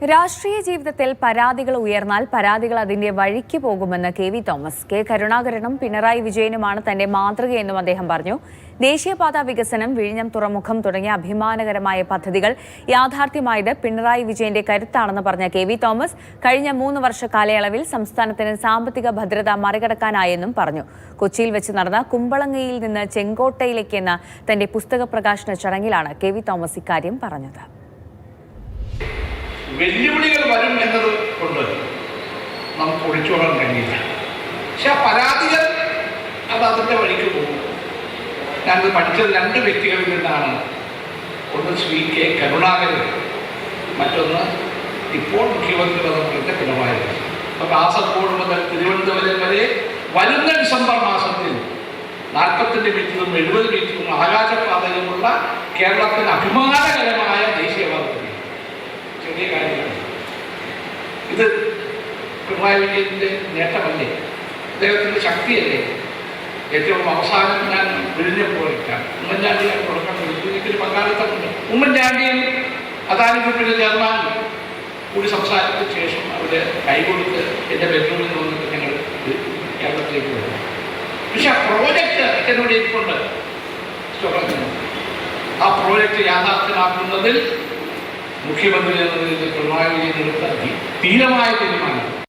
രാഷ്ട്രീയ ജീവിതത്തിൽ പരാതികൾ ഉയർന്നാൽ പരാതികൾ അതിന്റെ വഴിക്ക് പോകുമെന്ന് കെ.വി. തോമസ്. കെ. കരുണാകരനും പിണറായി വിജയനുമാണ് തന്റെ മാതൃകയെന്നും അദ്ദേഹം പറഞ്ഞു. ദേശീയപാതാ വികസനം, വിഴിഞ്ഞം തുറമുഖം തുടങ്ങിയ അഭിമാനകരമായ പദ്ധതികൾ യാഥാർത്ഥ്യമായത് പിണറായി വിജയന്റെ കരുത്താണെന്ന് പറഞ്ഞ കെ.വി. തോമസ് കഴിഞ്ഞ 3 വർഷ കാലയളവിൽ സംസ്ഥാനത്തിന് സാമ്പത്തിക ഭദ്രത മറികടക്കാനായെന്നും പറഞ്ഞു. കൊച്ചിയിൽ വെച്ച് നടന്ന കുമ്പളങ്ങയിൽ നിന്ന് ചെങ്കോട്ടയിലേക്കെന്ന തന്റെ പുസ്തക പ്രകാശന ചടങ്ങിലാണ് കെ.വി. തോമസ് ഇക്കാര്യം പറഞ്ഞത്. വെല്ലുവിളികൾ വരും എന്നത് കൊണ്ട് നമുക്ക് ഒളിച്ചോടാൻ കഴിയില്ല. പക്ഷെ ആ പരാതികൾ അത് അതിൻ്റെ വഴിക്ക് പോകും. ഞാനത് പഠിച്ചത് 2 വ്യക്തികളിൽ നിന്നാണ്. ഒന്ന് ശ്രീ കെ. കരുണാകരൻ, മറ്റൊന്ന് ഇപ്പോൾ മുഖ്യമന്ത്രി പദത്തിൻ്റെ പിണറായി വിജയൻ. അപ്പോൾ കാസർഗോഡ് മുതൽ തിരുവനന്തപുരം വരെ വരുന്ന ഡിസംബർ മാസത്തിൽ 40 മീറ്ററും 70 മീറ്ററും ആകാശപാതയുമുള്ള കേരളത്തിന് അഭിമാനകരമായ ദേശീയപാത. ചെറിയ കാര്യമാണ് ഇത്. പിണറായി വിജയൻ്റെ നേട്ടമല്ലേ, അദ്ദേഹത്തിൻ്റെ ശക്തിയല്ലേ? ഏറ്റവും അവസാനം ഞാൻ വിഴിഞ്ഞപ്പോഴേക്കാണ് ഉമ്മൻചാണ്ടിയാണ് തുടക്കം കൊടുത്തു. എനിക്കൊരു പങ്കാളിത്തമുണ്ട്. ഉമ്മൻചാണ്ടിയും അദാനി ഗ്രൂപ്പിൻ്റെ ചെയർമാനും കൂടി സംസാരത്തിന് ശേഷം അവിടെ കൈകൊടുത്ത് എൻ്റെ ബെഡ്റൂമിൽ വന്നിട്ട് ഞങ്ങൾ കേരളത്തിലേക്ക് വരും. പക്ഷെ ആ പ്രോജക്റ്റ് എന്നോട് ഇരിപ്പുണ്ട്. ആ പ്രോജക്റ്റ് യാഥാർത്ഥ്യമാക്കുന്നതിൽ മുഖ്യമന്ത്രി എന്ന നിലയിൽ പിണറായി വിജയൻ എടുത്ത ധീരമായ തീരുമാനം